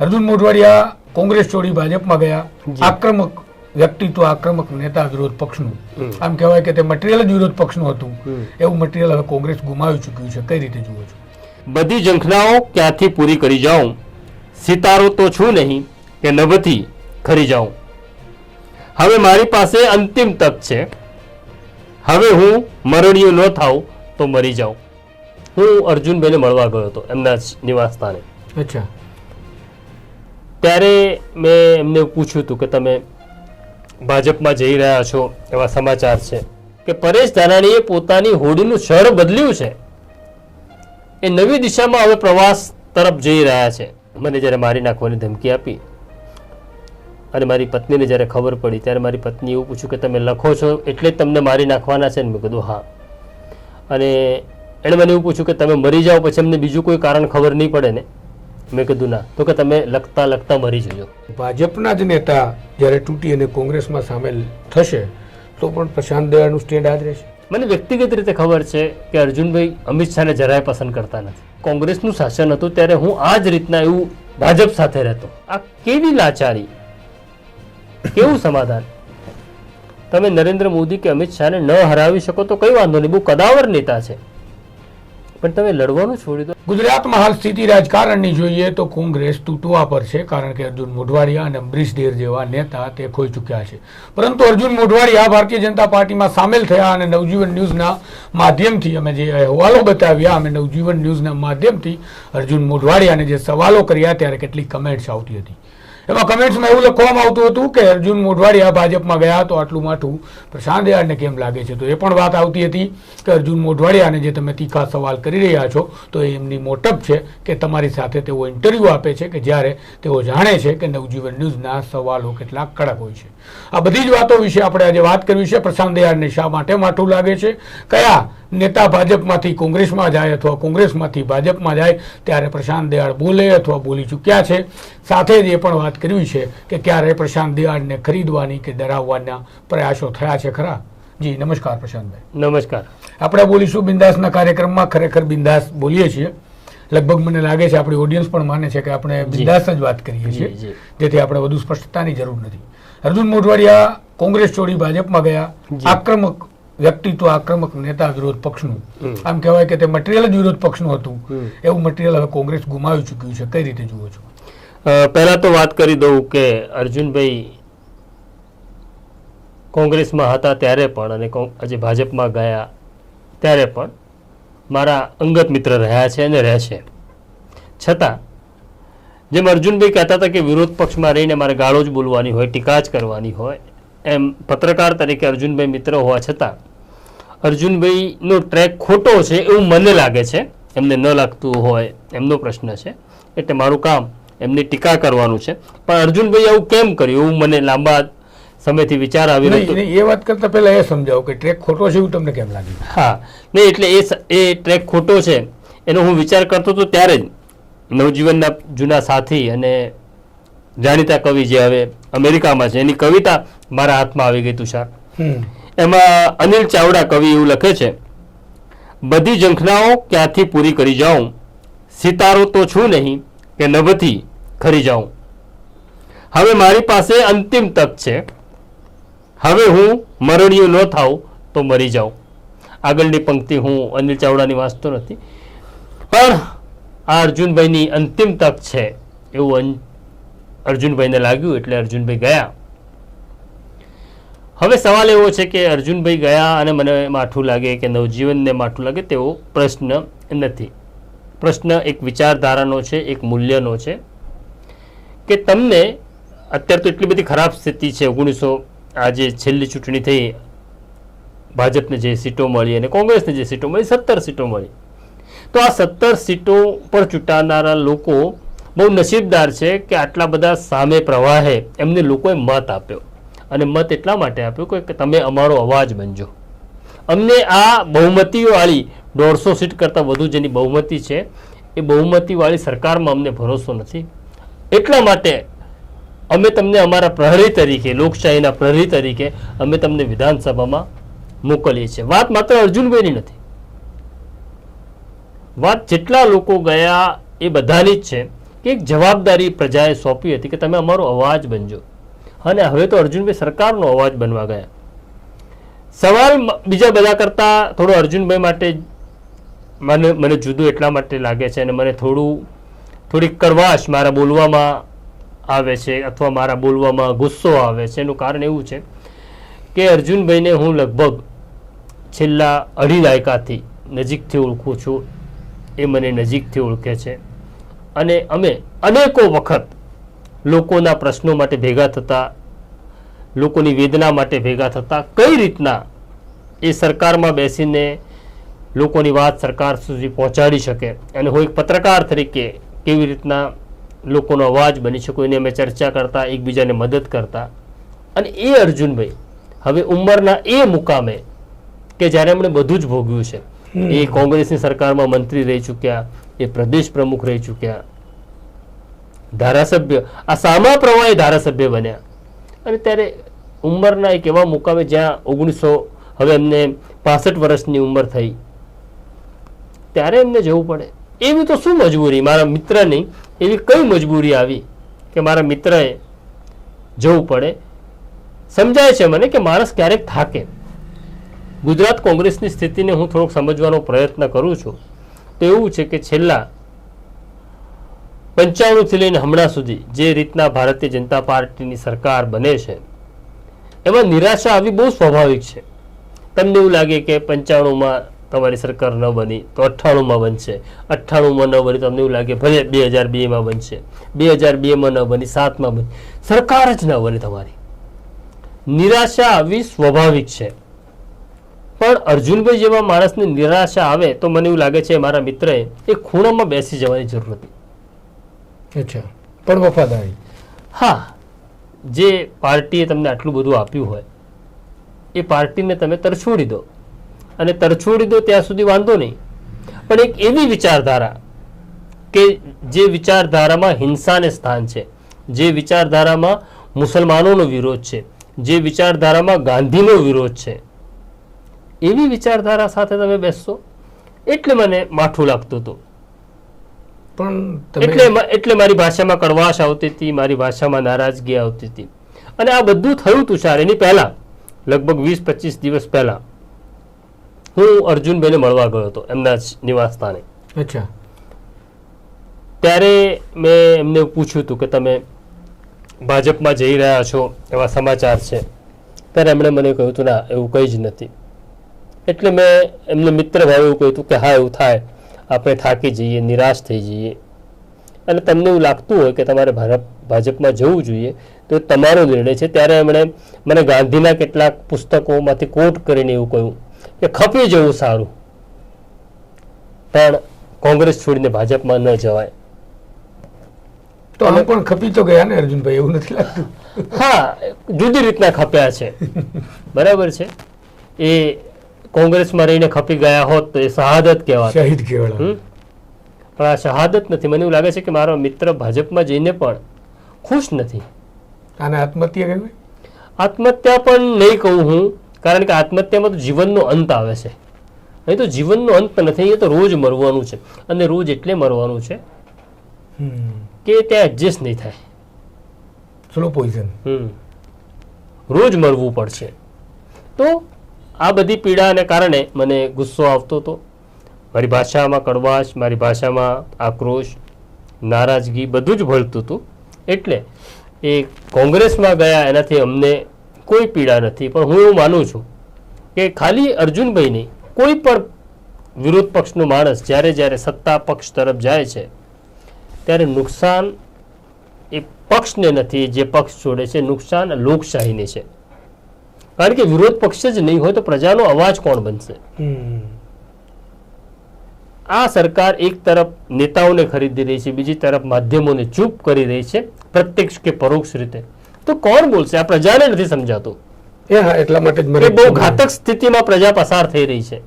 અર્જુન મોઢવાડિયા કોંગ્રેસ છોડી ભાજપમાં ગયા. આક્રમક વ્યક્તિત્વ, આક્રમક નેતા વિરોધ પક્ષનું. આમ કહેવાય કે તે મટીરિયલ જ વિરોધ પક્ષનું હતું. એવું મટીરિયલ હવે કોંગ્રેસ ગુમાવી ચૂક્યું છે. કઈ રીતે જુઓ છો? બધી ઝંખનાઓ ક્યાંથી પૂરી કરી જાઉં, સિતારો તો છું નહીં કે નભથી ખરી જાઉં. હવે મારી પાસે અંતિમ તક છે. હવે હું મરણિયો ન થાઉં તો મરી જાઉં. હું અર્જુનભાઈને મળવા ગયો હતો એમના નિવાસ સ્થાને. અચ્છા. ત્યારે મેં એમને પૂછ્યું હતું કે તમે ભાજપમાં જઈ રહ્યા છો, એવા સમાચાર છે કે પરેશ ધાનાણીએ પોતાની હોડીનું શર બદલ્યું છે. એ નવી દિશામાં હવે પ્રવાસ તરફ જઈ રહ્યા છે. મને જ્યારે મારી નાખવાની ધમકી આપી અને મારી પત્નીને જ્યારે ખબર પડી ત્યારે મારી પત્ની એવું પૂછ્યું કે તમે લખો છો એટલે જ તમને મારી નાખવાના છે ને? મેં કીધું હા. અને એણે મને એવું પૂછ્યું કે તમે મરી જાઓ પછી અમને બીજું કોઈ કારણ ખબર નહીં પડે ને? મેં કીધું ના. તો કે તમે લખતા લખતા મરી જજો. ભાજપના જ નેતા જ્યારે તૂટી અને કોંગ્રેસમાં સામેલ થશે તો પણ પ્રશાંત દયાળનું સ્ટેન્ડ આ જ રહેશે. મને વ્યક્તિગત રીતે ખબર છે કે અર્જુનભાઈ અમિત શાહને જરાય પસંદ કરતા નથી. કોંગ્રેસનું શાસન હતું ત્યારે હું આ જ રીતના એવું ભાજપ સાથે રહેતો. આ કેવી લાચારી, કેવું સમાધાન! તમે નરેન્દ્ર મોદી કે અમિત શાહને ન હરાવી શકો તો કઈ વાંધો નહીં, બહુ કદાવર નેતા છે, પણ તમે લડવાનું છોડી દો. ગુજરાતમાં હાલ સ્થિતિ રાજકારણની જોઈએ તો કોંગ્રેસ તૂટવા પર છે, કારણ કે અર્જુન મોઢવાડિયા અને અમરીશ ડેર જેવા નેતા તે ખોઈ ચૂક્યા છે. પરંતુ અર્જુન મોઢવાડિયા ભારતીય જનતા પાર્ટીમાં સામેલ થયા અને નવજીવન ન્યૂઝના માધ્યમથી અમે જે અહેવાલો બતાવ્યા, અમે નવજીવન ન્યૂઝના માધ્યમથી અર્જુન મોઢવાડિયાને જે સવાલો કર્યા ત્યારે કેટલીક કમેન્ટ્સ આવતી હતી. એમાં કમેન્ટ્સમાં એવું લખવામાં આવતું હતું કે અર્જુન મોઢવાડિયા ભાજપમાં ગયા તો આટલું માઠું પ્રશાંત દયાળને કેમ લાગે છે? તો એ પણ વાત આવતી હતી કે અર્જુન મોઢવાડિયાને જે તમે તીખા સવાલ કરી રહ્યા છો તો એ એમની મોટપ છે કે તમારી સાથે તેઓ ઇન્ટરવ્યૂ આપે છે કે જ્યારે તેઓ જાણે છે કે નવજીવન ન્યૂઝના સવાલો કેટલા કડક હોય છે. આ બધી જ વાતો વિશે આપણે આજે વાત કરવી છે. પ્રશાંત દયાળને શા માટે માઠું લાગે છે? કયા નેતા ભાજપમાંથી કોંગ્રેસમાં જાય અથવા કોંગ્રેસમાંથી ભાજપમાં જાય ત્યારે પ્રશાંત દયાળ બોલે અથવા બોલી ચૂક્યા છે? સાથે જ એ પણ વાત કરવી છે કે ક્યારે પ્રશાંત દયાળને ખરીદવાની કે ડરાવવાના પ્રયાસો થયા છે ખરા? જી નમસ્કાર પ્રશાંતભાઈ. નમસ્કાર. આપણે બોલીશું બિંદાસના કાર્યક્રમમાં. ખરેખર બિંદાસ બોલીએ છીએ. લગભગ મને લાગે છે આપણી ઓડિયન્સ પણ માને છે કે આપણે બિંદાસ જ વાત કરીએ છીએ, જેથી આપણે વધુ સ્પષ્ટતાની જરૂર નથી. અર્જુન મોઢવાડિયા કોંગ્રેસ છોડી ભાજપમાં ગયા. આક્રમક વ્યક્તિત્વ, આક્રમક નેતા વિરોધ પક્ષનું. આમ કહેવાય કે તે મટીરિયલ જ વિરોધ પક્ષનું હતું. એવું મટીરિયલ હવે કોંગ્રેસ ગુમાવી ચૂક્યું છે. કઈ રીતે જુઓ છો? પહેલા તો વાત કરી દઉં કે અર્જુનભાઈ કોંગ્રેસમાં હતા ત્યારે પણ અને આજે ભાજપમાં ગયા ત્યારે પણ મારા અંગત મિત્ર રહ્યા છે અને રહેશે. છતાં જેમ અર્જુનભાઈ કહેતા હતા કે વિરોધ પક્ષમાં રહીને મારે ગાળો જ બોલવાની હોય, ટીકા જ કરવાની હોય, એમ પત્રકાર તરીકે અર્જુનભાઈ મિત્ર હોવા છતાં અર્જુનભાઈનો ટ્રેક ખોટો છે એવું મને લાગે છે. એમને ન લાગતું હોય એમનો પ્રશ્ન છે, એટલે મારું કામ એમની ટીકા કરવાનું છે. પણ અર્જુનભાઈ આવું કેમ કર્યું એવું મને લાંબા સમયથી વિચાર આવી રહ્યો. એ વાત કરતા પહેલા એ સમજાવો કે ટ્રેક ખોટો છે એવું તમને કેમ લાગ્યું? હા, નહીં એટલે એ ટ્રેક ખોટો છે એનો હું વિચાર કરતો હતો ત્યારે જ નવજીવનના જૂના સાથી અને જાણીતા કવિ જે હવે અમેરિકામાં છે એની કવિતા મારા હાથમાં આવી ગઈ તુષાર. એમાં અનિલ ચાવડા કવિ એવું લખે છે, બધી ઝંખનાઓ ક્યાંથી પૂરી કરી જાઉં, સિતારો તો છું નહીં કે નભથી ખરી જાઉં. હવે મારી પાસે અંતિમ તક છે. હવે હું મરણિયો ન થાઉં તો મરી જાઉં. આગળની પંક્તિ હું અનિલ ચાવડાની વાંચતો નથી, પણ આ અર્જુનભાઈની અંતિમ તક છે એવું અર્જુનભાઈને લાગ્યું એટલે અર્જુનભાઈ ગયા. હવે સવાલ એવો છે કે અર્જુનભાઈ ગયા અને મને માઠું લાગે કે નવજીવનને માઠું લાગે તેવો પ્રશ્ન નથી. પ્રશ્ન એક વિચારધારાનો છે, એક મૂલ્યનો છે કે તમને અત્યારે તો એટલી બધી ખરાબ સ્થિતિ છે. આજે છેલ્લી ચૂંટણી થઈ, ભાજપને જે સીટો મળી અને કોંગ્રેસને જે સીટો મળી, 17 સીટો મળી. તો આ 17 સીટો પર ચૂંટાનારા લોકો બહુ નસીબદાર છે કે આટલા બધા સામે પ્રવાહે એમને લોકોએ મત આપ્યો. અને મત એટલા માટે આપ્યો કે તમે અમારો અવાજ બનજો. અમને આ બહુમતીવાળી 150 સીટ કરતાં વધુ જેની બહુમતી છે એ બહુમતીવાળી સરકારમાં અમને ભરોસો નથી. એટલા માટે અમે તમને અમારા પ્રહરી તરીકે, લોકશાહીના પ્રહરી તરીકે અમે તમને વિધાનસભામાં મોકલીએ છીએ. વાત માત્ર અર્જુનભાઈની નથી, વાત જેટલા લોકો ગયા એ બધાની જ છે કે એક જવાબદારી પ્રજાએ સોંપી હતી કે તમે અમારો અવાજ બનજો, અને હવે તો અર્જુનભાઈ સરકારનો અવાજ બનવા ગયા. સવાલ બીજા બધા કરતા થોડો અર્જુનભાઈ માટે મને જુદું એટલા માટે લાગે છે, અને મને થોડીક કડવાશ મારા બોલવામાં આવે છે, અથવા મારા બોલવામાં ગુસ્સો આવે છે. એનું કારણ એવું છે કે અર્જુનભાઈને હું લગભગ છેલ્લા 2.5 દાયકાથી નજીકથી ઓળખું છું, એ મને નજીકથી ઓળખે છે, અને અમે અનેકો વખત લોકોના પ્રશ્નો માટે ભેગા થતા, લોકોની વેદના માટે ભેગા થતા, કઈ રીતના એ સરકારમાં બેસીને લોકોની વાત સરકાર સુધી પહોંચાડી શકે, અને હું એક પત્રકાર તરીકે કેવી રીતના લોકોનો અવાજ બની શકું એની અમે ચર્ચા કરતા, એકબીજાને મદદ કરતા. અને એ અર્જુનભાઈ હવે ઉંમરના એ મુકામે કે જ્યારે એમણે બધું જ ભોગ્યું છે, એ કોંગ્રેસની સરકારમાં મંત્રી રહી ચૂક્યા, એ પ્રદેશ પ્રમુખ રહી ચૂક્યા, ધારાસભ્ય, આ સામા પ્રવાહી ધારાસભ્ય બન્યા, અને ત્યારે ઉંમરના એક એવા મુકામે જ્યાં હવે એમને 65 વર્ષની ઉંમર થઈ, ત્યારે એમને જવું પડે. એવી તો શું મજબૂરી, મારા મિત્રની એવી કઈ મજબૂરી આવી કે મારા મિત્રએ જવું પડે? સમજાય છે મને કે માણસ ક્યારેક થાકે. ગુજરાત કોંગ્રેસની સ્થિતિને હું થોડોક સમજવાનો પ્રયત્ન કરું છું તો એવું છે કે છેલ્લા 95થી લઈને હમણાં સુધી જે રીતના ભારતીય જનતા પાર્ટીની સરકાર બને છે, એમાં નિરાશા આવી બહુ સ્વાભાવિક છે. તમને એવું લાગે કે 95માં તમારી સરકાર ન બની તો 98માં બનશે, 98માં ન બની તો તમને એવું લાગે ભલે 2002માં બનશે, 2002માં ન બની 7માં બની, સરકાર જ ન બને તમારી. નિરાશા આવી સ્વાભાવિક છે. પણ અર્જુનભાઈ જેવા માણસને નિરાશા આવે તો મને એવું લાગે છે મારા મિત્રએ એ ખૂણામાં બેસી જવાની જરૂર હતી. અચ્છા, પણ વફાદારી. હા, જે પાર્ટીએ તમને આટલું બધું આપ્યું હોય એ પાર્ટીને તમે તરછોડી દો, અને તરછોડી દો ત્યાં સુધી વાંધો નહીં, પણ એક એવી વિચારધારા કે જે વિચારધારામાં હિંસાને સ્થાન છે, જે વિચારધારામાં મુસલમાનોનો વિરોધ છે, જે વિચારધારામાં ગાંધીનો વિરોધ છે, એવી વિચારધારા સાથે તમે બેસશો એટલે મને માઠું લાગતું હતું. પણ એટલે મારી ભાષામાં કડવાશ આવતી હતી, મારી ભાષામાં નારાજગી આવતી હતી. અને આ બધું થયું તુષાર, એની પહેલા લગભગ 20-25 દિવસ પહેલા હું અર્જુનભાઈને મળવા ગયો હતો એમના નિવાસ સ્થાને. અચ્છા. ત્યારે મેં એમને પૂછ્યું હતું કે તમે ભાજપમાં જઈ રહ્યા છો એવા સમાચાર છે. ત્યારે એમણે મને કહ્યું હતું ના, એવું કંઈ જ નથી. એટલે મેં એમને મિત્ર ભાવે એવું કહ્યું હતું કે હા, એવું થાય, આપણે થાકી જઈએ, નિરાશ થઈ જઈએ, અને તમને એવું લાગતું હોય કે તમારે ભાજપમાં જવું જોઈએ તો તમારો નિર્ણય છે. ત્યારે એમણે મને ગાંધીના કેટલાક પુસ્તકોમાંથી કોટ કરીને એવું કહ્યું કે ખપી જવું સારું, પણ કોંગ્રેસ છોડીને ભાજપમાં ન જવાય. તો આમ પણ ખપી તો ગયા ને અર્જુનભાઈ, એવું નથી લાગતું? હા, જુદી રીતના ખપ્યા છે, બરાબર છે. એ કોંગ્રેસમાં રહીને ખપી ગયા હોત તો એ શહાદત કહેવાય, શહીદ કહેવાય. પણ આ શહાદત નથી. મને એવું લાગે છે કે મારો મિત્ર ભાજપમાં જઈને પણ ખુશ નથી. આને આત્મહત્યા કહેવાય? આત્મહત્યા પણ નહીં કહું હું, કારણ કે આત્મહત્યામાં તો જીવનનો અંત આવે છે. અહીં તો જીવનનો અંત નથી, અહીંયા તો રોજ મરવાનું છે, અને રોજ એટલે મરવાનું છે કે ત્યાં એડજસ્ટ નહીં થાય. Slow poison. રોજ મરવું પડશે. તો આ બધી પીડાને કારણે મને ગુસ્સો આવતો હતો, મારી ભાષામાં કડવાશ, મારી ભાષામાં આક્રોશ, નારાજગી બધું જ ભળતું હતું. એટલે એ કોંગ્રેસમાં ગયા એનાથી અમને કોઈ પીડા નથી. પણ હું એવું માનું છું કે ખાલી અર્જુનભાઈ નહીં, કોઈ પણ વિરોધ પક્ષનો માણસ જ્યારે સત્તા પક્ષ તરફ જાય છે ત્યારે નુકસાન એ પક્ષને નથી જે પક્ષ છોડે છે, નુકસાન લોકશાહીને છે. કારણ કે વિરોધ પક્ષ જ નહીં હોય તો પ્રજાનો અવાજ કોણ બનશે? આ સરકાર એક તરફ નેતાઓને ખરીદી રહી છે, બીજી તરફ માધ્યમોને ચૂપ કરી રહી છે, પ્રત્યક્ષ કે પરોક્ષ રીતે. તો કોણ બોલશે? આ પ્રજાને નથી સમજાતું. એટલા માટે જ બહુ ઘાતક સ્થિતિમાં પ્રજા પસાર થઈ રહી છે.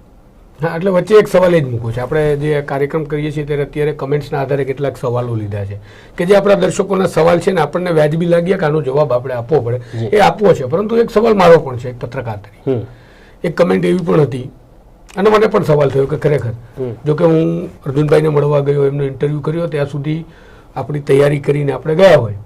હા, એટલે વચ્ચે એક સવાલ એ જ મૂકવો છે. આપણે જે કાર્યક્રમ કરીએ છીએ ત્યારે અત્યારે કમેન્ટ્સના આધારે કેટલાક સવાલો લીધા છે કે જે આપણા દર્શકોના સવાલ છે ને આપણને વ્યાજબી લાગ્યા કે આનો જવાબ આપણે આપવો પડે, એ આપવો છે. પરંતુ એક સવાલ મારો પણ છે, એક પત્રકાર તરીકે. એક કમેન્ટ એવી પણ હતી, અને મને પણ સવાલ થયો કે ખરેખર જો કે હું અર્જુનભાઈને મળવા ગયો, એમનો ઇન્ટરવ્યૂ કર્યો, ત્યાં સુધી આપણી તૈયારી કરીને આપણે ગયા હોય,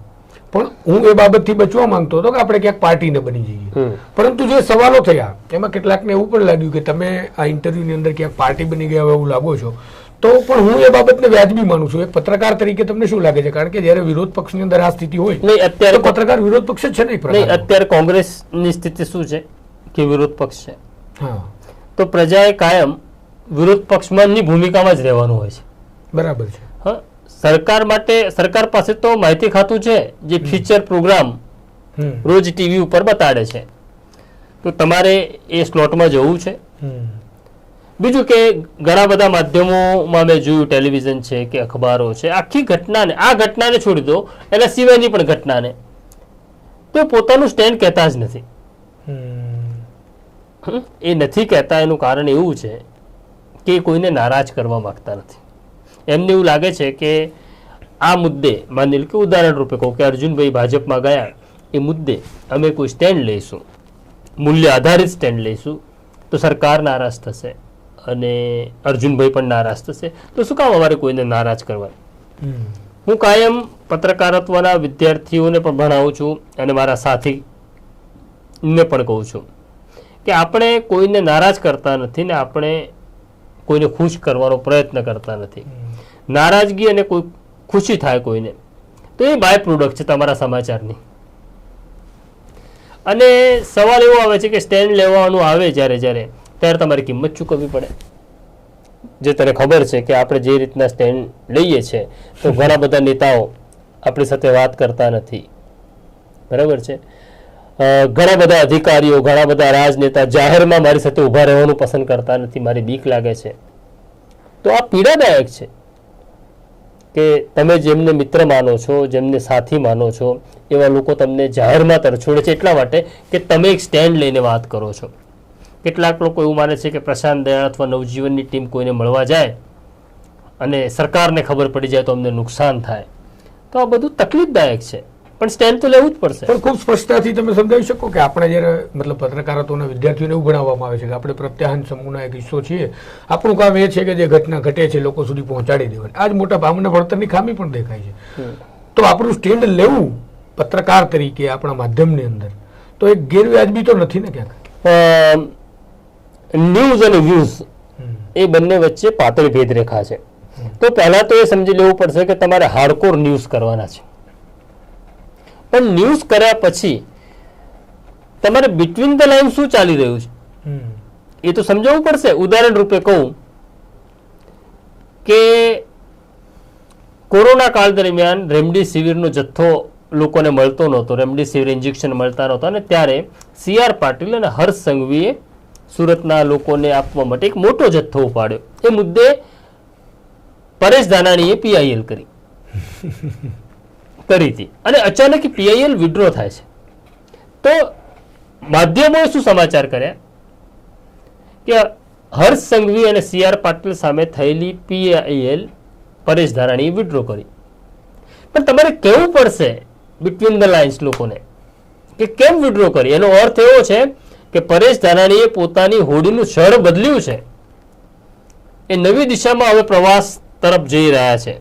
પણ હું એ બાબતથી બચવા માંગતો હતો કે આપણે ક્યાંક પાર્ટીને બની જઈએ. પરંતુ જે સવાલો થયા એમાં કેટલાકને એવું પણ લાગ્યું કે તમે આ ઇન્ટરવ્યુની અંદર ક્યાંક પાર્ટી બની ગયા હોય એવું લાગો છો. તો પણ હું એ બાબતને વ્યાજબી માનું છું. એક પત્રકાર તરીકે તમને શું લાગે છે? કારણ કે જ્યારે વિરોધ પક્ષની અંદર આ સ્થિતિ હોય નહીં, અત્યારે તો પત્રકાર વિરોધ પક્ષ જ છે ને એક નહીં, પ્રકારનો. અત્યારે કોંગ્રેસની સ્થિતિ શું છે કે વિરોધ પક્ષ છે, હા, તો પ્રજાએ કાયમ વિરોધ પક્ષમાંની ભૂમિકામાં જ રહેવાનું હોય છે. બરાબર છે. હા, સરકાર માટે સરકાર પાસે તો માહિતી ખાતું છે જે ફીચર પ્રોગ્રામ રોજ ટીવી ઉપર બતાડે છે, તો તમારે એ સ્લોટમાં જવું છે. બીજું કે ઘણા બધા માધ્યમોમાં મેં જોયું, ટેલિવિઝન છે કે અખબારો છે, આખી ઘટનાને, આ ઘટનાને છોડી દો, એના સિવાયની પણ ઘટનાને તો પોતાનું સ્ટેન્ડ કહેતા જ નથી. એ નથી કહેતા એનું કારણ એવું છે કે કોઈને નારાજ કરવા માંગતા નથી. એમને એવું લાગે છે કે આ મુદ્દે, માની લો કે ઉદાહરણ રૂપે કહું કે અર્જુનભાઈ ભાજપમાં ગયા, એ મુદ્દે અમે કોઈ સ્ટેન્ડ લઈશું, મૂલ્ય આધારિત સ્ટેન્ડ લઈશું, તો સરકાર નારાજ થશે અને અર્જુનભાઈ પણ નારાજ થશે. તો શું કામ અમારે કોઈને નારાજ કરવા? હું કાયમ પત્રકારત્વના વિદ્યાર્થીઓને પણ ભણાવું છું અને મારા સાથીને પણ કહું છું કે આપણે કોઈને નારાજ કરતા નથી ને આપણે કોઈને ખુશ કરવાનો પ્રયત્ન કરતા નથી. નારાજગી અને કોઈ ખુશી થાય કોઈને, તો એ બાય પ્રોડક્ટ છે તમારા સમાચારની. અને સવાલ એવો આવે છે કે સ્ટેન્ડ લેવાનું આવે જ્યારે ત્યારે તમારી કિંમત ચૂકવવી પડે. જે તને ખબર છે કે આપણે જે રીતના સ્ટેન્ડ લઈએ છીએ તો ઘણા બધા નેતાઓ આપણી સાથે વાત કરતા નથી, બરાબર છે. ઘણા બધા અધિકારીઓ, ઘણા બધા રાજનેતા જાહેરમાં મારી સાથે ઊભા રહેવાનું પસંદ કરતા નથી, મારી બીક લાગે છે. તો આ પીડાદાયક છે કે તમે જેમને મિત્ર માનો છો, જેમને સાથી માનો છો, એવા લોકો તમને જાહેરમાં તરછોડે છે એટલા માટે કે તમે એક સ્ટેન્ડ લઈને વાત કરો છો. કેટલાક લોકો એવું માને છે કે પ્રશાંત દયાળ અથવા નવજીવનની ટીમ કોઈને મળવા જાય અને સરકારને ખબર પડી જાય તો અમને નુકસાન થાય, તો આ બધું તકલીફદાયક છે. પણ સ્ટેન્ડ તો લેવું જ પડશે. પણ ખૂબ સ્પષ્ટતાથી તમે સમજાવી શકો કે આપણે જ્યારે મતલબ પત્રકારત્વના વિદ્યાર્થીઓને એવું ભણાવવામાં આવે છે કે આપણે પ્રત્યાહન સમૂહના એક હિસ્સો છીએ, આપણું કામ એ છે કે જે ઘટના ઘટે છે લોકો સુધી પહોંચાડી દેવાની. આ જ મોટા ભાગના ભણતરની ખામી પણ દેખાય છે. તો આપણું સ્ટેન્ડ લેવું પત્રકાર તરીકે આપણા માધ્યમની અંદર તો એક ગેરવ્યાજબી તો નથી ને ક્યાંક? ન્યૂઝ અને વ્યૂઝ એ બંને વચ્ચે પાતળી ભેદરેખા છે. તો પહેલા તો એ સમજી લેવું પડશે કે તમારે હાર્ડકોર ન્યૂઝ કરવાના છે, પણ ન્યૂઝ કર્યા પછી તમારે બિટવીન ધ લાઇન શું ચાલી રહ્યું છે એ તો સમજાવવું પડશે. ઉદાહરણ રૂપે કહું કે કોરોના કાળ દરમિયાન રેમડેસિવિરનો જથ્થો લોકોને મળતો નહોતો, રેમડેસિવિર ઇન્જેક્શન મળતા નહોતા, અને ત્યારે CR પાટીલ અને હર્ષ સંઘવીએ સુરતના લોકોને આપવા માટે એક મોટો જથ્થો ઉપાડ્યો. એ મુદ્દે પરેશ ધાનાણીએ PIL કરી હતી અને અચાનક PIL વિડ્રો થાય છે. તો માધ્યમોએ શું સમાચાર કર્યા કે હર્ષ સંઘવી અને CR પાટીલ સામે થયેલી PIL પરેશ ધાનાણીએ વિડ્રો કરી. પણ તમારે કહેવું પડશે બિટવીન ધ લાઇન્સ લોકોને કે કેમ વિડ્રો કરી. એનો અર્થ એવો છે કે પરેશ ધાનાણીએ પોતાની હોડીનું શળ બદલ્યું છે, એ નવી દિશામાં હવે પ્રવાસ તરફ જઈ રહ્યા છે.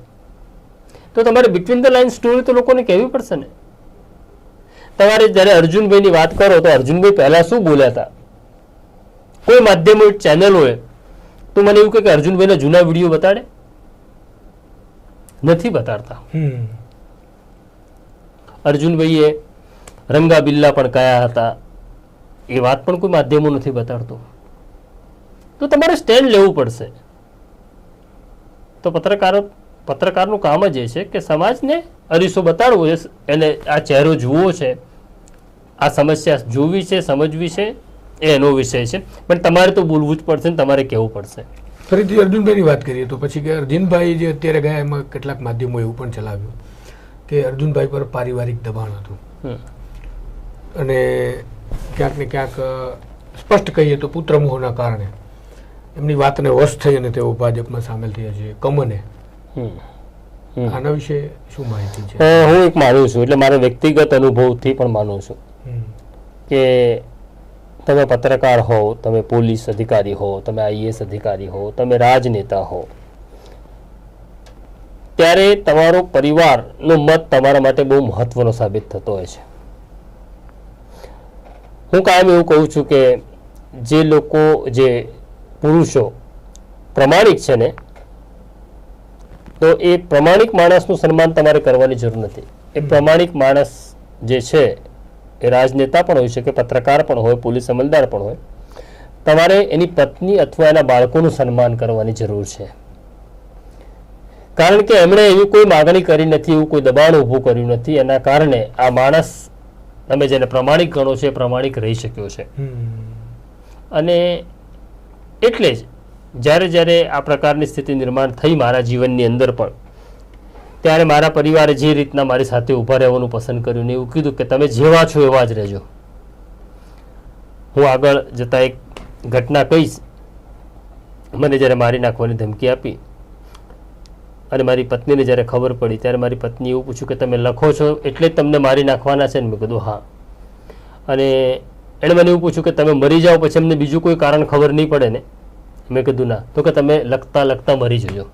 તો તમારે બિટવીન ધ લાઇન સ્ટોરી તો લોકોને કહેવી પડશે ને. તમારે જ્યારે અર્જુનભાઈની વાત કરો તો અર્જુનભાઈ પહેલા શું બોલ્યા હતા, કોઈ માધ્યમો ચેનલોએ તો મને એવું કે અર્જુનભાઈના જૂના વિડીયો બતાડે, નથી બતાડતા. અર્જુનભાઈએ રંગા બિલ્લા પણ કયા હતા એ વાત પણ કોઈ માધ્યમો નથી બતાડતું. તો તમારે સ્ટેન્ડ લેવું પડશે. તો પત્રકારનું કામ જ એ છે કે સમાજને અરીસો બતાડવો છે, એને આ ચહેરો જોવો છે, આ સમસ્યા જોવી છે, સમજવી છે, એ એનો વિષય છે. પણ તમારે તો બોલવું જ પડશે ને તમારે કહેવું પડશે. ફરીથી અર્જુનભાઈની વાત કરીએ તો પછી કે અર્જુનભાઈ જે અત્યારે ગયા એમાં કેટલાક માધ્યમો એવું પણ ચલાવ્યું કે અર્જુનભાઈ પર પારિવારિક દબાણ હતું અને ક્યાંક ને ક્યાંક સ્પષ્ટ કહીએ તો પુત્રમોહના કારણે એમની વાતને વશ થઈ અને તેઓ ભાજપમાં સામેલ થયા છે. કમને આના વિશે શું માહિતી છે? હું એક માનું છું, એટલે મારા વ્યક્તિગત અનુભવથી પણ માનું છું કે તમે પત્રકાર હો, તમે પોલીસ અધિકારી હો, તમે IAS અધિકારી હો, તમે રાજનેતા હો, ત્યારે તમારો પરિવારનો મત તમારા માટે બહુ મહત્વનો સાબિત થતો હોય છે. હું કાયમ એવું કહું છું કે જે લોકો, જે પુરુષો પ્રમાણિક છે ને, તો એ પ્રમાણિક માણસનું સન્માન તમારે કરવાની જરૂર નથી. એ પ્રમાણિક માણસ જે છે એ રાજનેતા પણ હોઈ શકે, પત્રકાર પણ હોય, પોલીસ અમલદાર પણ હોય. તમારે એની પત્ની અથવા એના બાળકોનું સન્માન કરવાની જરૂર છે. કારણ કે એમણે એવી કોઈ માગણી કરી નથી, એવું કોઈ દબાણ ઊભું કર્યું નથી. એના કારણે આ માણસ, તમે જેને પ્રમાણિક ગણો છો, એ પ્રમાણિક રહી શક્યો છે. અને એટલે જ જ્યારે આ પ્રકારની સ્થિતિ નિર્માણ થઈ મારા જીવનની અંદર પણ, ત્યારે મારા પરિવારે જે રીતના મારી સાથે ઊભા રહેવાનું પસંદ કર્યું ને એવું કીધું કે તમે જેવા છો એવા જ રહેજો. હું આગળ જતા એક ઘટના કહીશ. મને જ્યારે મારી નાખવાની ધમકી આપી અને મારી પત્નીને જ્યારે ખબર પડી, ત્યારે મારી પત્નીએ એવું પૂછ્યું કે તમે લખો છો એટલે જ તમને મારી નાખવાના છે ને? મેં કીધું હા. અને એણે મને એવું પૂછ્યું કે તમે મરી જાઓ પછી અમને બીજું કોઈ કારણ ખબર નહીં પડે ને? મેં કીધું ના. તો કે તમે લખતા લખતા મરી જજો,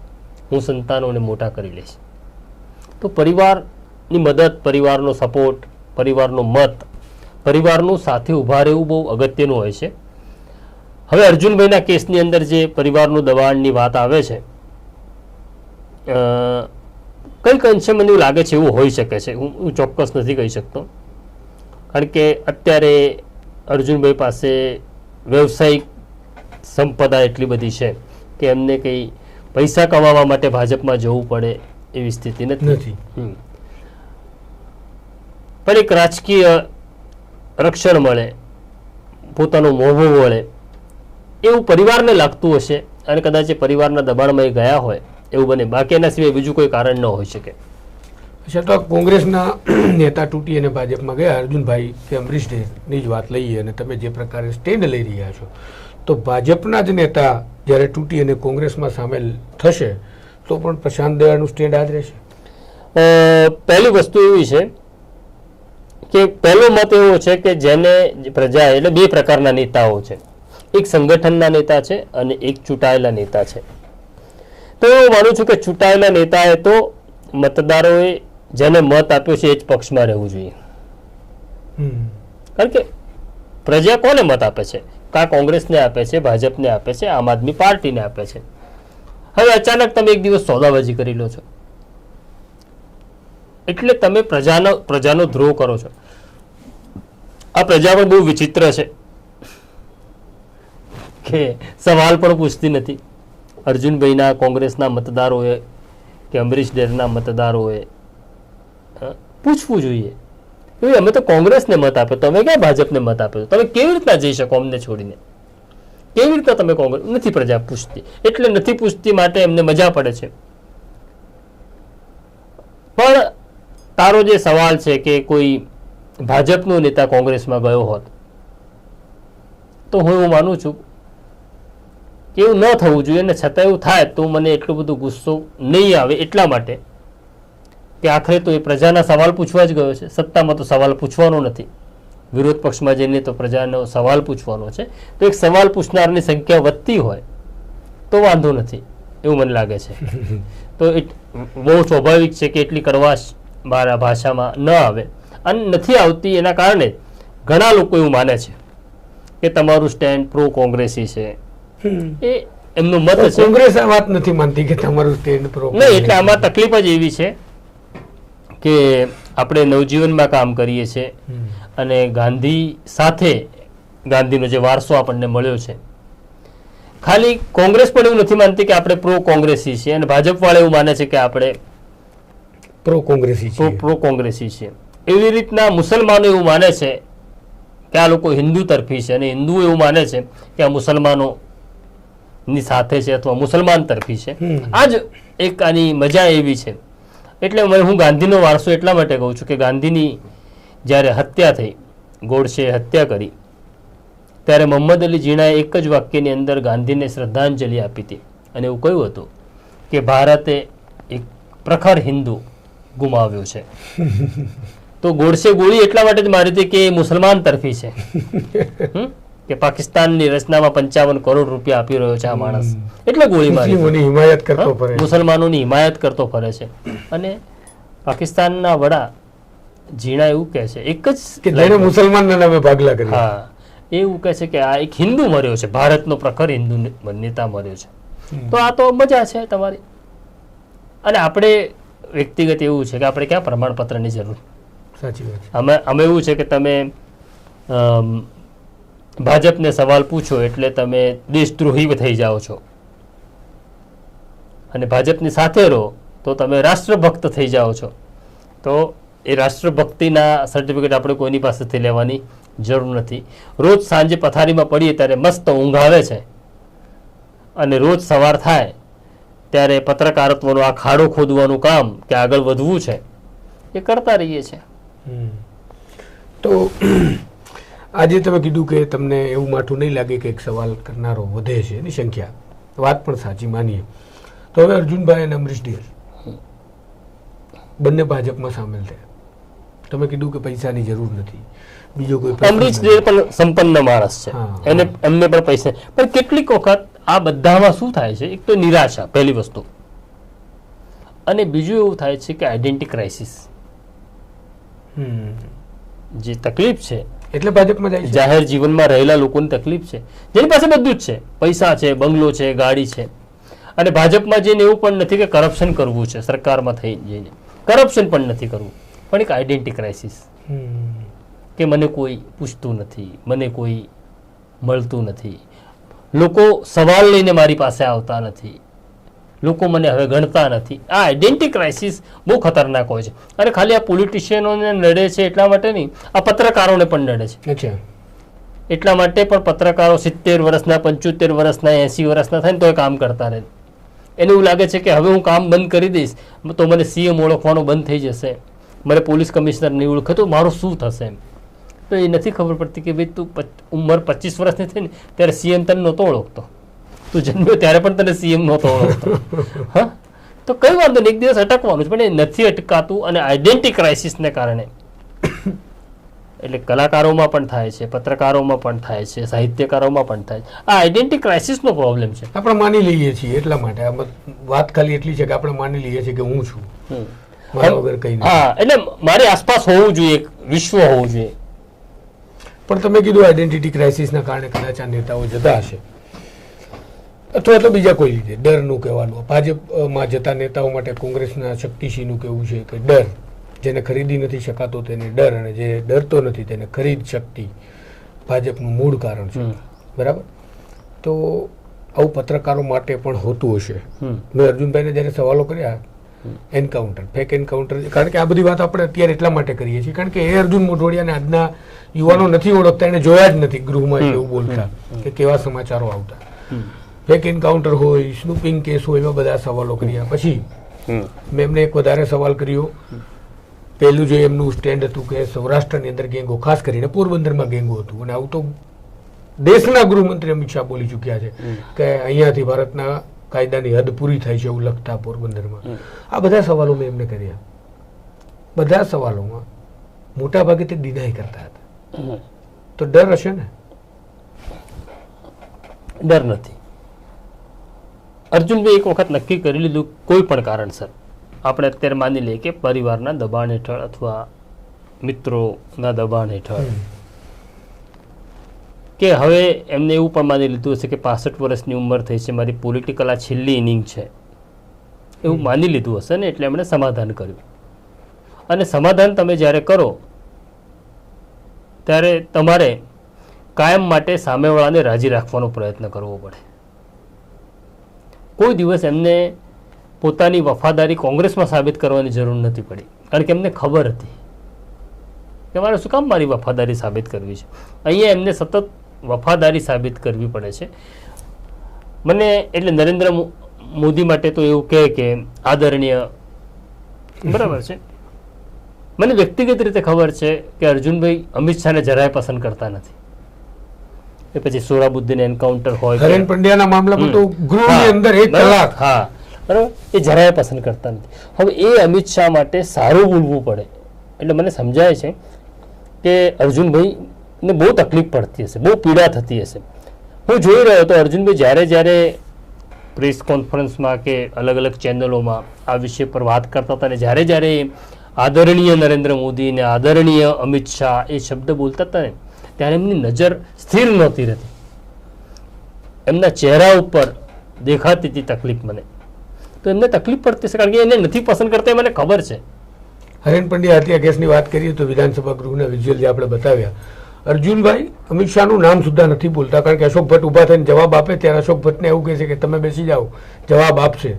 હું સંતાનોને મોટા કરી લઈશ. તો પરિવારની મદદ, પરિવારનો સપોર્ટ, પરિવારનો મત, પરિવારનું સાથે ઊભા રહેવું બહુ અગત્યનું હોય છે. હવે અર્જુનભાઈના કેસની અંદર જે પરિવારનું દબાણની વાત આવે છે, કંઈક અંશે મને એવું લાગે છે એવું હોઈ શકે છે. હું ચોક્કસ નથી કહી શકતો, કારણ કે અત્યારે અર્જુનભાઈ પાસે વ્યવસાયિક સંપદા એટલી બધી છે કે એમને કંઈ પૈસા કમાવા માટે ભાજપમાં જવું પડે એવી સ્થિતિ નથી. પણ એક રાજકીય રક્ષણ મળે, પોતાનો મોભો મળે એવું પરિવારને લાગતું હશે, અને કદાચ એ પરિવારના દબાણમાં એ ગયા હોય એવું બને. બાકી એના સિવાય બીજું કોઈ કારણ ન હોઈ શકે. અચ્છા, તો કોંગ્રેસના નેતા તૂટી અને ભાજપમાં ગયા અર્જુનભાઈ કે અમરીશની જ વાત લઈએ, અને તમે જે પ્રકારે સ્ટેન્ડ લઈ રહ્યા છો, તો ભાજપના જ નેતા જ્યારે તૂટી અને કોંગ્રેસમાં સામેલ થશે તો પણ પ્રશાંત દયાળનું સ્ટેન્ડ આ જ રહેશે? પહેલી વસ્તુ એવી છે કે પહેલો મત એવો છે કે જેને પ્રજા, એટલે બે પ્રકારના નેતાઓ છે. એક સંગઠનના નેતા છે અને એક ચૂંટાયેલા નેતા છે. તો હું માનું છું કે ચૂંટાયેલા નેતાએ તો મતદારોએ જેને મત આપ્યો છે એ જ પક્ષમાં રહેવું જોઈએ. કારણ કે પ્રજા કોને મત આપે છે? કાં કોંગ્રેસને આપે છે, ભાજપને આપે છે, આમ આદમી પાર્ટીને આપે છે. હવે અચાનક તમે એક દિવસ સોદાબાજી કરી લો છો એટલે તમે પ્રજાનો દ્રોહ કરો છો. આ પ્રજા પણ બહુ વિચિત્ર છે કે સવાલ પણ પૂછતી નથી. અર્જુનભાઈના કોંગ્રેસના મતદારોએ કે અમરીશ ડેરના મતદારોએ પૂછવું જોઈએ, અમે તો કોંગ્રેસને મત આપ્યો, તમે ક્યાં ભાજપને મત આપ્યો? તમે કેવી રીતના જઈ શકો અમને છોડીને? કેવી રીતના તમે કોંગ્રેસ? નથી પ્રજા પૂછતી, એટલે નથી પૂછતી માટે એમને મજા પડે છે. પણ તારો જે સવાલ છે કે કોઈ ભાજપનો નેતા કોંગ્રેસમાં ગયો હોત, તો હું એવું માનું છું કે એવું ન થવું જોઈએ, અને છતાં એવું થાય તો મને એટલો બધો ગુસ્સો નહીં આવે, એટલા માટે કે આખરે તો એ પ્રજાના સવાલ પૂછવા જ ગયો છે. સત્તામાં તો સવાલ પૂછવાનો નથી, વિરોધ પક્ષમાં જઈને તો પ્રજાનો સવાલ પૂછવાનો છે. તો એક સવાલ પૂછનારની સંખ્યા વધતી હોય તો વાંધો નથી એવું મને લાગે છે. તો બહુ સ્વાભાવિક છે કે એટલી કડવાશ મારા ભાષામાં ન આવે, અને નથી આવતી. એના કારણે ઘણા લોકો એવું માને છે કે તમારું સ્ટેન્ડ પ્રો કોંગ્રેસી છે, એ એમનો મત છે. કોંગ્રેસ આ વાત નથી માનતી કે તમારું સ્ટેન્ડ પ્રો નહીં. એટલે આમાં તકલીફ જ એવી છે કે આપણે નવજીવનમાં કામ કરીએ છીએ અને ગાંધી સાથે, ગાંધીનો જે વારસો આપણને મળ્યો છે, ખાલી કોંગ્રેસ પણ એવું નથી માનતી કે આપણે પ્રો કોંગ્રેસી છીએ, અને ભાજપ વાળા એવું માને છે કે આપણે પ્રો કોંગ્રેસી છીએ. એવી રીતના મુસલમાનો એવું માને છે કે આ લોકો હિન્દુ તરફી છે, અને હિન્દુઓ એવું માને છે કે આ મુસલમાનો ની સાથે છે અથવા મુસલમાન તરફી છે. આ જ એક આની મજા એવી છે. એટલે હું ગાંધીનો વારસો એટલા માટે કહું છું કે ગાંધીની જ્યારે હત્યા થઈ, ગોડસે હત્યા કરી, ત્યારે મોહમ્મદ અલી જીણાએ એક જ વાક્યની અંદર ગાંધીને શ્રદ્ધાંજલિ આપી હતી, અને એવું કહ્યું હતું કે ભારતે એક પ્રખર હિન્દુ ગુમાવ્યો છે. તો ગોડસે ગોળી એટલા માટે જ મારી હતી કે મુસલમાન તરફી છે. કે પાકિસ્તાનની રચનામાં 55 કરોડ રૂપિયા આપી રહ્યો છે આ માણસ, એટલે ગોળી મારી, મુસ્લિમોની હિમાયત કરતો ફરે, મુસલમાનોની હિમાયત કરતો ફરે છે. અને પાકિસ્તાનના વડા ઝીણા એવું કહે છે, એક જ કે જેને મુસલમાનના નામે ભાગલા કર્યા. હા, એવું કહે છે કે આ એક હિન્દુ મર્યો છે, ભારતનો પ્રખર હિન્દુ નેતા મર્યો છે. તો આ તો મજા છે તમારી. અને આપણે વ્યક્તિગત એવું છે કે આપણે ક્યાં પ્રમાણપત્રની જરૂર. સાચી વાત છે. અમે એવું છે કે તમે ભાજપને સવાલ પૂછો એટલે તમે દેશદ્રોહી થઈ જાઓ છો, અને ભાજપની સાથે રહો તો તમે રાષ્ટ્રભક્ત થઈ જાઓ છો. તો એ રાષ્ટ્રભક્તિના સર્ટિફિકેટ આપણે કોઈની પાસેથી લેવાની જરૂર નથી. રોજ સાંજે પથારીમાં પડીએ ત્યારે મસ્ત ઊંઘ આવે છે, અને રોજ સવાર થાય ત્યારે પત્રકારત્વનું આ ખાડો ખોદવાનું કામ કે આગળ વધવું છે એ કરતા રહીએ છીએ. તો આજે તમે કીધું કે તમને એવું માઠું નહીં લાગે કે એક સવાલ કરનારો વધે છે એની સંખ્યા, વાત પણ સાચી માનીએ તો હવે અર્જુનભાઈ અને અમરીશ ડેર બંને ભાજપમાં સામેલ થયા. તમે કીધું કે પૈસાની જરૂર નથી, બીજો કોઈ અમરીશ ડેર પણ સંપન્ન માણસ છે, એને એમને પણ પૈસા, પણ કેટલીક વખત આ બધામાં શું થાય છે, એક તો નિરાશા પહેલી વસ્તુ, અને બીજું એવું થાય છે કે આઈડેન્ટિટી ક્રાઇસિસ, જે તકલીફ છે એટલે ભાજપમાં જાય છે. જાહેર જીવનમાં રહેલા લોકોની તકલીફ છે, જેની પાસે બધું જ છે, પૈસા છે, બંગલો છે, ગાડી છે, અને ભાજપમાં જઈને એવું પણ નથી કે કરપ્શન કરવું છે, સરકારમાં થઈ જઈને કરપ્શન પણ નથી કરવું, પણ એક આઈડેન્ટિટી ક્રાઇસિસ કે મને કોઈ પૂછતું નથી, મને કોઈ મળતું નથી, લોકો સવાલ લઈને મારી પાસે આવતા નથી, લોકો મને હવે ગણતા નથી. આ આઈડેન્ટિટી ક્રાઇસિસ બહુ ખતરનાક હોય છે. અને ખાલી આ પોલિટિશિયનોને નડે છે એટલા માટે નહીં, આ પત્રકારોને પણ નડે છે. અચ્છા. એટલા માટે પણ પત્રકારો 70 વર્ષના, 75 વર્ષના, 80 વર્ષના થાય ને તો એ કામ કરતા રહે. એને એવું લાગે છે કે હવે હું કામ બંધ કરી દઈશ તો મને સીએમ ઓળખવાનું બંધ થઈ જશે, મને પોલીસ કમિશનર નહીં ઓળખે તો મારું શું થશે એમ. તો એ નથી ખબર પડતી કે ભાઈ તું ઉંમર 25 વર્ષની થઈ ને ત્યારે સીએમ તને નહોતો ઓળખતો, તું જન્મ્યો ત્યારે પણ તને સીએમ નહોતો ઓળખતો. હા, તો કઈ વાંધો નહીં, એક દિવસ અટકવાનું છે, પણ એ નથી અટકાતું. અને આઈડેન્ટિટી ક્રાઇસિસને કારણે એટલે કલાકારોમાં પણ થાય છે, પત્રકારોમાં પણ થાય છે, સાહિત્યકારોમાં પણ થાય છે. આ આઈડેન્ટિટી ક્રાઇસિસનો પ્રોબ્લેમ છે. આપણે માની લઈએ છીએ એટલા માટે વાત ખાલી એટલી છે કે આપણે માની લઈએ છીએ કે હું છું, મારા વગર કઈ નહીં. હા, એટલે મારી આસપાસ હોવું જોઈએ, વિશ્વ હોવું જોઈએ. પણ તમે કીધું આઈડેન્ટિટી ક્રાઇસિસના કારણે કદાચ આ નેતાઓ જતા હશે, અથવા તો બીજા કોઈ લીધે ડરનું કહેવાનું. ભાજપમાં જતા નેતાઓ માટે કોંગ્રેસના શક્તિસિંહનું કહેવું છે કે ડર, જેને ખરીદી નથી શકાતો તેને ડર, અને જે ડરતો નથી તેને ખરીદ શક્તિ ભાજપનું મૂળ કારણ છે. બરાબર. તો આવું પત્રકારો માટે પણ હોતું હશે. મેં અર્જુનભાઈને જ્યારે સવાલો કર્યા એન્કાઉન્ટર, ફેક એન્કાઉન્ટર, કારણ કે આ બધી વાત આપણે અત્યારે એટલા માટે કરીએ છીએ કારણ કે એ અર્જુન મોઢવાડિયાને આજના યુવાનો નથી ઓળખતા, એને જોયા જ નથી ગૃહમાં એવું બોલતા કે કેવા સમાચારો આવતા. ફેક એન્કાઉન્ટર હોય, સ્નૂપિંગ કેસ હોય, એવા બધા સવાલો કર્યા. પછી મેં એમને એક વધારે સવાલ કર્યો. પહેલું જે એમનું સ્ટેન્ડ હતું કે સૌરાષ્ટ્રની અંદર ગેંગો, ખાસ કરીને પોરબંદરમાં ગેંગો હતું, અને આવું તો દેશના ગૃહમંત્રી અમિત શાહ બોલી ચૂક્યા છે કે અહીંયાથી ભારતના કાયદાની હદ પૂરી થાય છે એવું લખતા પોરબંદરમાં. આ બધા સવાલો મેં એમને કર્યા. બધા સવાલોમાં મોટા ભાગે તે ડિનાય કરતા હતા. તો ડર હશે ને? ડર નથી. અર્જુનભાઈ એક વખત નક્કી કરી લીધું કોઈ પણ કારણસર, આપણે અત્યારે માની લઈએ કે પરિવારના દબાણ હેઠળ અથવા મિત્રોના દબાણ હેઠળ, કે હવે એમને એવું પણ માની લીધું હશે કે 65 વર્ષની ઉંમર થઈ છે, મારી પોલિટિકલ આ છેલ્લી ઇનિંગ છે, એવું માની લીધું હશે ને, એટલે એમણે સમાધાન કર્યું. અને સમાધાન તમે જ્યારે કરો ત્યારે તમારે કાયમ માટે સામેવાળાને રાજી રાખવાનો પ્રયત્ન કરવો પડે. કોઈ દિવસ એમને પોતાની વફાદારી કોંગ્રેસમાં સાબિત કરવાની જરૂર નથી પડી, કારણ કે એમને ખબર હતી કે મારે શું કામ મારી વફાદારી સાબિત કરવી છે. અહીંયા એમને સતત વફાદારી સાબિત કરવી પડે છે. મને એટલે નરેન્દ્ર મોદી માટે તો એવું કહે કે આદરણીય, બરાબર છે. મને વ્યક્તિગત રીતે ખબર છે કે અર્જુનભાઈ અમિત શાહને જરાય પસંદ કરતા નથી. એ પછી સોહરાબુદ્દીન એન્કાઉન્ટર હોય, હરેન પંડ્યાના મામલામાં તો ગૃહની અંદર 1 કલાક, હા બરાબર, એ જરાય પસંદ કરતા નથી. હવે એ અમિત શાહ માટે સારું બોલવું પડે. એટલે મને સમજાય છે કે અર્જુનભાઈ ને બહુ તકલીફ પડતી હશે, બહુ પીડા થતી હશે. હું જોઈ રહ્યો હતો અર્જુનભાઈ જ્યારે પ્રેસ કોન્ફરન્સમાં કે અલગ અલગ ચેનલોમાં આ વિષય પર વાત કરતા હતા, ને જ્યારે આદરણીય નરેન્દ્ર મોદી ને આદરણીય અમિત શાહ એ શબ્દ બોલતા હતા ને, ત્યારે એમની નજર સ્થિર નહોતી રહેતી. એમના ચહેરા ઉપર દેખાતી હતી તકલીફ મને. તો એમને તકલીફ પડતી છે કારણ કે એને નથી પસંદ કરતા, મને ખબર છે. હરેન પંડ્યા હત્યા કેસની વાત કરીએ તો વિધાનસભા ગૃહના વિઝ્યુઅલ જે આપણે બતાવ્યા, અર્જુનભાઈ અમિત શાહનું નામ સુદ્ધા નથી બોલતા, કારણ કે અશોક ભટ્ટ ઊભા થઈને જવાબ આપે ત્યારે અશોક ભટ્ટને એવું કહે છે કે તમે બેસી જાઓ, જવાબ આપશે.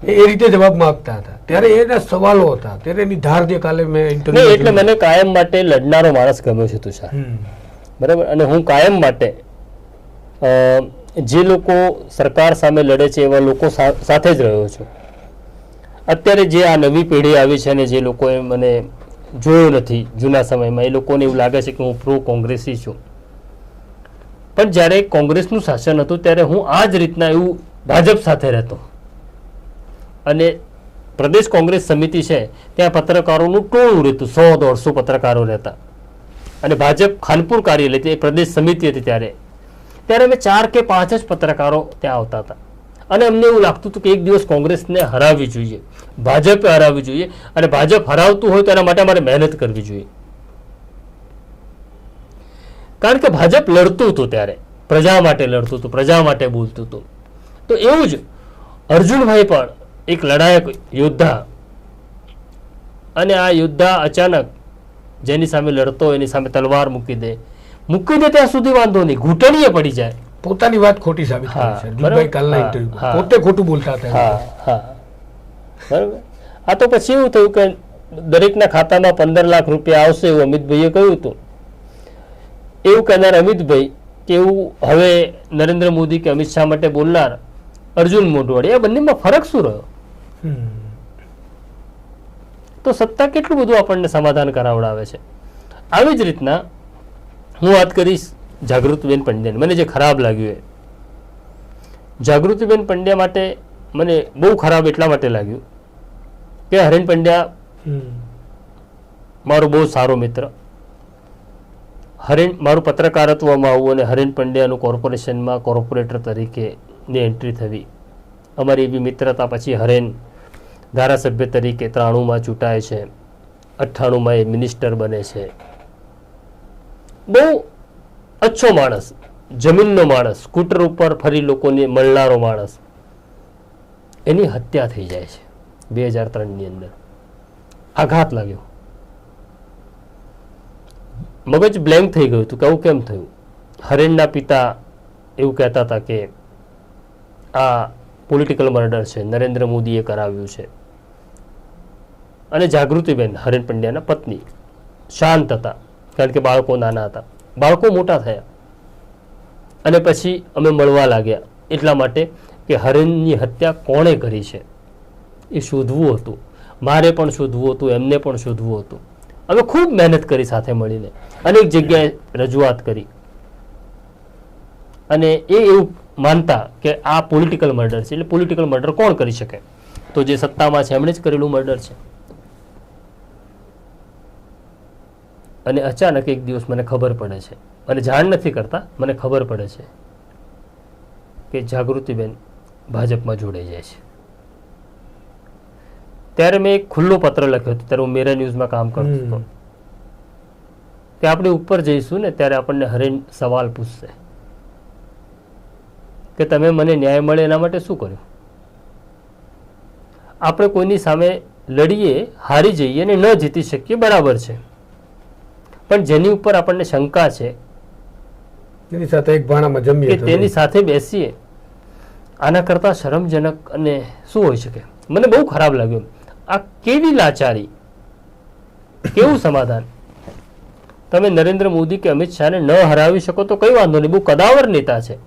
એ રીતે જવાબ માંગતા હતા. ત્યારે એના સવાલો હતા, ત્યારે એની ધાર જે કાલે મેં ઇન્ટરવ્યુ, એટલે મને કાયમ માટે લડનારો માણસ ગમ્યો છે તુષાર, બરાબર. અને હું કાયમ માટે જે લોકો સરકાર સામે લડે છે એવા લોકો સાથે જ રહ્યો છું. અત્યારે જે આ નવી પેઢી આવી છે અને જે લોકોએ મને જોયું નથી જૂના સમયમાં, એ લોકોને એવું લાગે છે કે હું પ્રો કોંગ્રેસી છું. પણ જ્યારે કોંગ્રેસનું શાસન હતું ત્યારે હું આ જ રીતના એવું ભાજપ સાથે રહેતો. અને પ્રદેશ કોંગ્રેસ સમિતિ છે ત્યાં પત્રકારોનું ટોળું રહેતું, 100-150 પત્રકારો રહેતા. અને ભાજપ ખાનપુર કાર્યાલય પ્રદેશ સમિતિ હતી ત્યારે અમે 4 કે 5 જ પત્રકારો ત્યાં આવતા હતા. અને અમને એવું લાગતું હતું કે એક દિવસ કોંગ્રેસને હરાવવી જોઈએ, ભાજપે હરાવવી જોઈએ, અને ભાજપ હરાવતું હોય તો એના માટે અમારે મહેનત કરવી જોઈએ. કારણ કે ભાજપ લડતું હતું ત્યારે, પ્રજા માટે લડતું હતું, પ્રજા માટે બોલતું હતું. તો એવું જ અર્જુનભાઈ પણ એક લડાયક યોદ્ધા, અને આ યોદ્ધા અચાનક જેની સામે લડતો એની સામે તલવાર મૂકી દે ત્યાં સુધી વાંધો નહીં, ઘૂંટણીએ પડી જાય. પોતાની વાત ખોટી સાબિત કરી છે અર્જુનભાઈ કાલના ઇન્ટરવ્યુમાં, પોતે ખોટું બોલતા હતા. બરાબર. આ તો પછી એવું થયું કે દરેકના ખાતામાં 15 લાખ રૂપિયા આવશે એવું અમિતભાઈએ કહ્યું હતું. એવું કહેનાર અમિતભાઈ કે એવું હવે નરેન્દ્ર મોદી કે અમિત શાહ માટે બોલનાર અર્જુન મોઢવાડિયા, આ બંનેમાં ફરક શું રહ્યો? તો સત્તા કેટલું બધું આપણને સમાધાન કરાવડાવે છે. આવી જ રીતના હું વાત કરીશ જાગૃતિબેન પંડ્યાની. મને જે ખરાબ લાગ્યું એ જાગૃતિબેન પંડ્યા માટે મને બહુ ખરાબ એટલા માટે લાગ્યું કે હરેન પંડ્યા મારો બહુ સારો મિત્ર, મારું પત્રકારત્વમાં આવું અને હરેન પંડ્યાનું કોર્પોરેશનમાં કોર્પોરેટર તરીકેની એન્ટ્રી થવી, અમારી એવી મિત્રતા. પછી હરેન ધારાસભ્ય તરીકે 93માં ચૂંટાય છે, 98માં એ મિનિસ્ટર બને છે. બહુ અચ્છો માણસ, જમીનનો માણસ, સ્કૂટર ઉપર ફરી લોકોને મળનારો માણસ. એની હત્યા થઈ જાય છે 2003ની અંદર. આઘાત લાગ્યો, મગજ બ્લેન્ક થઈ ગયું હતું કે આવું કેમ થયું. હરેનના પિતા એવું કહેતા હતા કે આ પોલિટિકલ મર્ડર છે, નરેન્દ્ર મોદીએ કરાવ્યું છે. અને જાગૃતિબેન હરેન પંડ્યાના પત્ની શાંત હતા, કારણ કે બાળકો નાના હતા. બાળકો મોટા થયા અને પછી અમે મળવા લાગ્યા, એટલા માટે કે હરેનની હત્યા કોણે કરી છે એ શોધવું હતું. મારે પણ શોધવું હતું, એમને પણ શોધવું હતું. અમે ખૂબ મહેનત કરી સાથે મળીને, અનેક જગ્યાએ રજૂઆત કરી. અને એ એવું માનતા કે આ પોલિટિકલ મર્ડર છે. એટલે પોલિટિકલ મર્ડર કોણ કરી શકે? તો જે સત્તામાં છે એમણે જ કરેલું મર્ડર છે. અને અચાનક એક દિવસ મને ખબર પડે છે, અને જાણ નથી કરતા, મને ખબર પડે છે કે જાગૃતિબેન ભાજપમાં જોડાઈ જાય છે. ત્યારે મેં એક ખુલ્લો પત્ર લખ્યો હતો, ત્યારે હું મેરા ન્યૂઝમાં કામ કરતો હતો, કે આપણે ઉપર જઈશું ને ત્યારે આપણને હરેન સવાલ પૂછશે કે તમે મને ન્યાય મળે એના માટે શું કર્યું. આપણે કોઈની સામે લડીએ, હારી જઈએ અને ન જીતી શકીએ, બરાબર છે, પણ જેની ઉપર આપણને શંકા છે તેની સાથે એક ભાણામાં જમીએ, તેની સાથે બેસીએ, આના કરતા શરમજનક અને શું હોઈ શકે. મને બહુ ખરાબ લાગ્યું. આ કેવી લાચારી, કેવું સમાધાન. તમે નરેન્દ્ર મોદી કે અમિત શાહને ન હરાવી શકો તો કઈ વાંધો નહીં, બહુ કદાવર નેતા છે,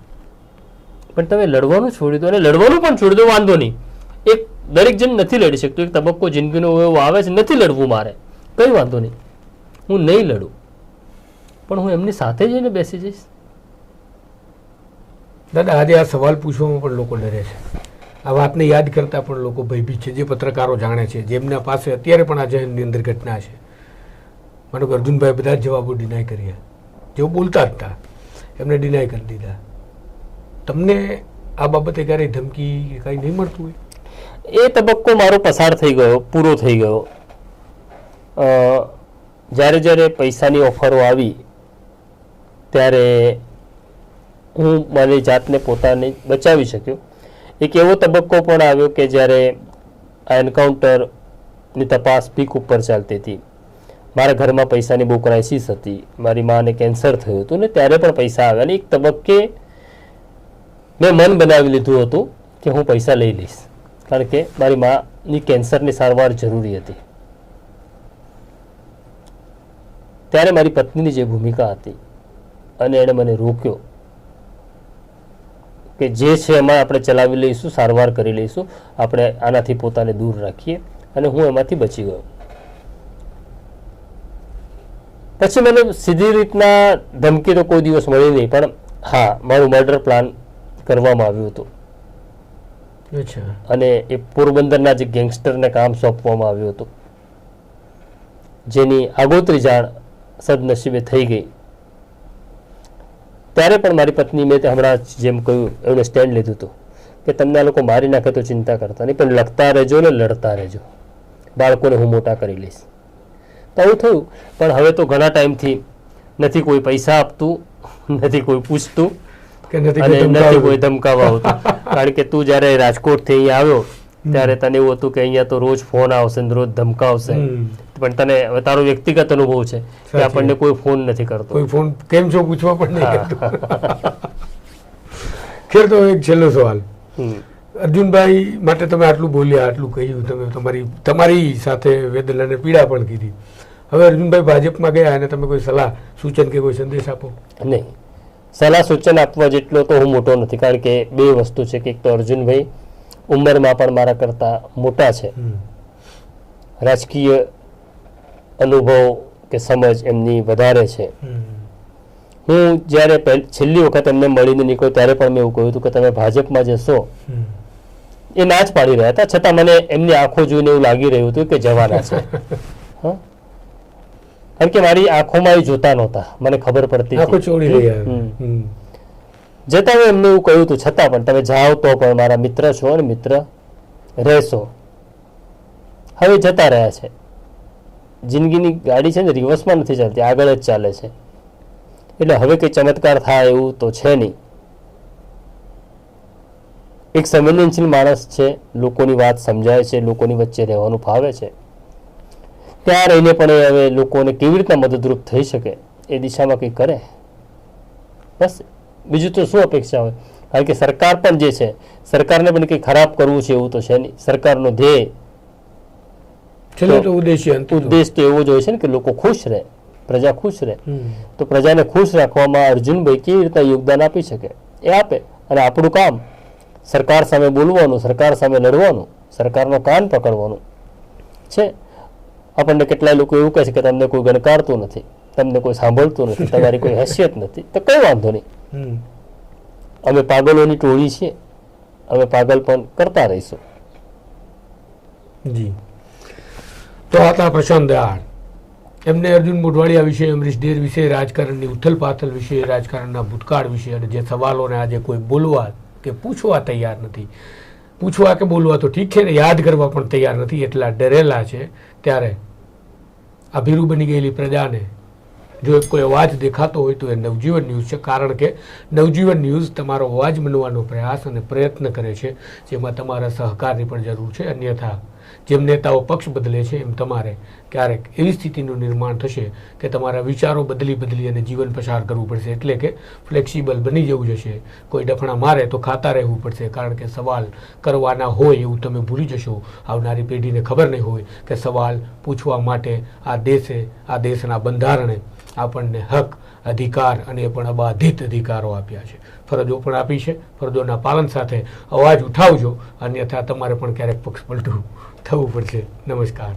પણ તમે લડવાનું છોડી દો. અને લડવાનું પણ છોડી દો, વાંધો નહીં. એક દરેક જણ નથી લડી શકતો, એક તબક્કો જિંદગીનો એવો આવે છે નથી લડવું મારે, કઈ વાંધો નહીં, હું નહીં લડું, પણ હું એમની સાથે જઈને બેસી જઈશ. દાદા, આજે આ સવાલ પૂછવામાં પણ લોકો ડરે છે, આ વાતને યાદ કરતા પણ લોકો ભયભીત છે. જે પત્રકારો જાણે છે, જેમના પાસે અત્યારે પણ આ જહેનની અંદર ઘટના છે, માનો કે અર્જુનભાઈ બધા જ જવાબો ડિનાય કર્યા, જેઓ બોલતા જ હતા એમને ડિનાય કરી દીધા. તમને આ બાબતે ક્યારેય ધમકી કાંઈ નહીં મળતું હોય? એ તબક્કો મારો પસાર થઈ ગયો, પૂરો થઈ ગયો. જ્યારે જ્યારે પૈસાની ઓફરો આવી ત્યારે હું મારી જાતને પોતાને બચાવી શક્યો. એક એવો તબક્કો પણ આવ્યો કે જ્યારે આ એન્કાઉન્ટરની તપાસ પીક ઉપર ચાલતી હતી, મારા ઘરમાં પૈસાની બહુ ક્રાઇસિસ હતી, મારી માને કેન્સર થયું હતું ને ત્યારે પણ પૈસા આવ્યા. ને એક તબક્કે મેં મન બનાવી લીધું હતું કે હું પૈસા લઈ લઈશ, કારણ કે મારી માની કેન્સરની સારવાર જરૂરી હતી. ત્યારે મારી પત્નીની જે ભૂમિકા હતી અને એણે મને રોક્યો કે જે છે એમાં આપણે ચલાવી લઈશું, સારવાર કરી લઈશું, આપણે આનાથી પોતાને દૂર રાખીએ, અને હું એમાંથી બચી ગયો. પછી મને સીધી રીતના ધમકી તો કોઈ દિવસ મળી નહીં, પણ હા, મારું મર્ડર પ્લાન કરવામાં આવ્યું હતું. અને એ પોરબંદરના જે ગેંગસ્ટરને કામ સોંપવામાં આવ્યું હતું, જેની આગોતરી જાણ સદનસીબે થઈ ગઈ. ત્યારે પણ મારી પત્ની, મેં હમણાં જેમ કહ્યું એમને સ્ટેન્ડ લીધું હતું કે તમને આ લોકો મારી નાખે તો ચિંતા કરતા નહીં, પણ લખતા રહેજો ને લડતા રહેજો, બાળકોને હું મોટા કરી લઈશ. તો આવું થયું. પણ હવે તો ઘણા ટાઈમથી નથી કોઈ પૈસા આપતું, નથી કોઈ પૂછતું, અને નથી કોઈ ધમકાવા આવતું. કારણ કે તું જ્યારે રાજકોટથી અહીંયા આવ્યો ત્યારે તને એવું હતું કે અહીંયા તો રોજ ફોન આવશે ને રોજ ધમકાવશે, પણ તને તારો વ્યક્તિગત અનુભવ છે કે આપણને કોઈ ફોન નથી કરતો, કોઈ ફોન કેમ છો પૂછવા પણ નહીં કરતો. ખેર, તો એક છેલ્લો સવાલ, અર્જુનભાઈ માટે તમે આટલું બોલ્યા, આટલું કહ્યું, તમે તમારી સાથે વેદના અને પીડા પણ કીધી. હવે અર્જુનભાઈ ભાજપમાં ગયા અને તમે કોઈ સલાહ સૂચન કે કોઈ સંદેશ આપો? નહીં, સલાહ સૂચન આપવા જેટલો તો હું મોટો નથી, કારણ કે બે વસ્તુ છે કે એક તો અર્જુનભાઈ ઉંમરમાં પણ મારા કરતાં મોટા છે, રાજકીય અનુભવ કે સમજ એમની વધારે છે. હું જ્યારે છેલ્લી વખત એમને મળીને નીકળ્યો ત્યારે પણ મેં એવું કહ્યું હતું કે તમે ભાજપમાં જશો. એ ના જ પાડી રહ્યા હતા, છતાં મને એમની આંખો જોઈને એવું લાગી રહ્યું હતું કે જવાના છે. કારણ કે મારી આંખોમાં એ જોતા નહોતા, મને ખબર પડતી હતી. જતા મેં એમને એવું કહ્યું હતું, છતાં પણ તમે જાઓ તો પણ મારા મિત્ર છો અને મિત્ર રહેશો. હવે જતા રહ્યા છે. જિંદગીની ગાડી છે ને રિવર્સમાં નથી ચાલતી, આગળ જ ચાલે છે. એટલે હવે કંઈ ચમત્કાર થાય એવું તો છે નહીં. એક સંવેદનશીલ માણસ છે, લોકોની વાત સમજાય છે, લોકોની વચ્ચે રહેવાનું ફાવે છે. ત્યાં રહીને પણ એ હવે લોકોને કેવી રીતના મદદરૂપ થઈ શકે એ દિશામાં કંઈ કરે, બસ. બીજું તો શું અપેક્ષા હોય? કારણ કે સરકાર પણ જે છે, સરકારને પણ કંઈ ખરાબ કરવું છે એવું તો છે નહીં. સરકારનો ધ્યેય, ઉદ્દેશ તો એવો જ હોય છે ને કે લોકો ખુશ રહે, પ્રજા ખુશ રહે. તો પ્રજાને ખુશ રાખવામાં અર્જુનભાઈ કેવી રીતના યોગદાન આપી શકે એ આપે. અને આપણું કામ સરકાર સામે બોલવાનું, સરકાર સામે લડવાનું, સરકારનો કાન પકડવાનું છે. આપણને કેટલાય લોકો એવું કહે છે કે તમને કોઈ ગણકારતું નથી, તમને કોઈ સાંભળતું નથી, તમારી કોઈ હેસિયત નથી. તો કઈ વાંધો નહીં, અમે પાગલોની ટોળી છીએ, અમે પાગલ પણ કરતા રહીશું. જી. તો હતા પ્રશાંત દયાળ. એમને અર્જુન મોઢવાડિયા વિશે, અમરીશ ડેર વિશે, રાજકારણની ઉથલ પાથલ વિશે, રાજકારણના ભૂતકાળ વિશે અને જે સવાલોને આજે કોઈ બોલવા કે પૂછવા તૈયાર નથી, પૂછવા કે બોલવા તો ઠીક છે ને, યાદ કરવા પણ તૈયાર નથી, એટલા ડરેલા છે. ત્યારે આ ભીરું બની ગયેલી પ્રજાને જો કોઈ અવાજ દેખાતો હોય તો એ નવજીવન ન્યૂઝ છે. કારણ કે નવજીવન ન્યૂઝ તમારો અવાજ બનવાનો પ્રયાસ અને પ્રયત્ન કરે છે, જેમાં તમારા સહકારની પણ જરૂર છે. અન્યથા જેમ નેતાઓ પક્ષ બદલે છે એમ તમારે ક્યારેક એવી સ્થિતિનું નિર્માણ થશે કે તમારા વિચારો બદલી અને જીવન પસાર કરવું પડશે. એટલે કે ફ્લેક્સિબલ બની જવું જશે. કોઈ ડફણા મારે તો ખાતા રહેવું પડશે, કારણ કે સવાલ કરવાના હોય એવું તમે ભૂલી જશો. આવનારી પેઢીને ખબર નહીં હોય કે સવાલ પૂછવા માટે આ દેશના બંધારણે આપણને હક, અધિકાર અને પણ અબાધિત અધિકારો આપ્યા છે. ફરજો પણ આપી છે. ફરજોના પાલન સાથે અવાજ ઉઠાવજો, અન્યથા તમારે પણ ક્યારેક પક્ષ પલટું થવું પડશે. નમસ્કાર.